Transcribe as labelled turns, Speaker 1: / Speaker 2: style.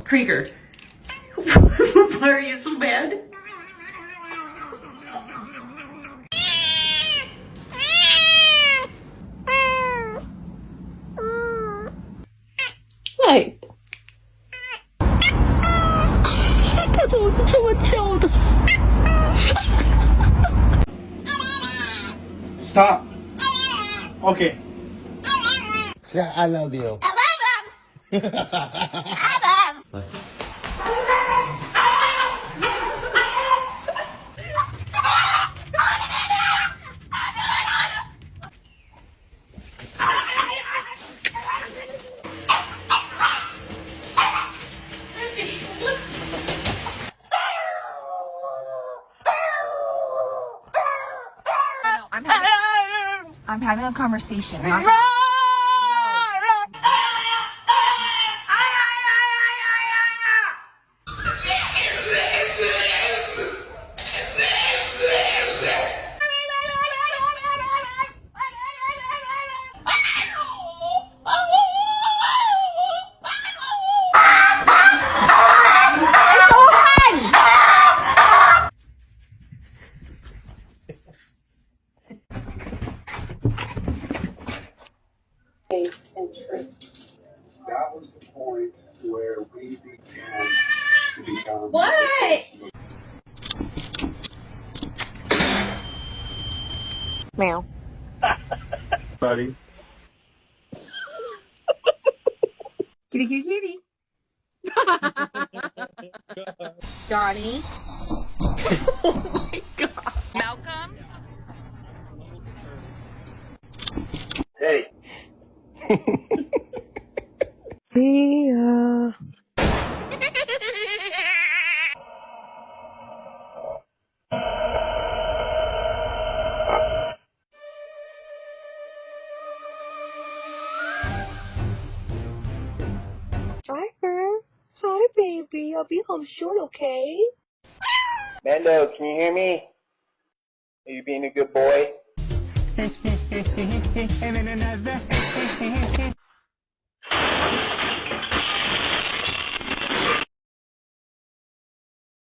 Speaker 1: Krieger, why are you so mad? Hey. 他怎么是这么叫的
Speaker 2: Stop. Okay.
Speaker 3: Say I love you.
Speaker 4: I'm having a conversation.
Speaker 2: That was the point where we began to become.
Speaker 1: What?
Speaker 4: Meow.
Speaker 2: Buddy.
Speaker 4: Kitty, kitty, kitty. Johnny.
Speaker 1: Oh my god.
Speaker 4: Malcolm.
Speaker 3: Hey.
Speaker 4: Cypher. Hi, baby. I'll be home soon, okay?
Speaker 3: Mando, can you hear me? Are you being a good boy?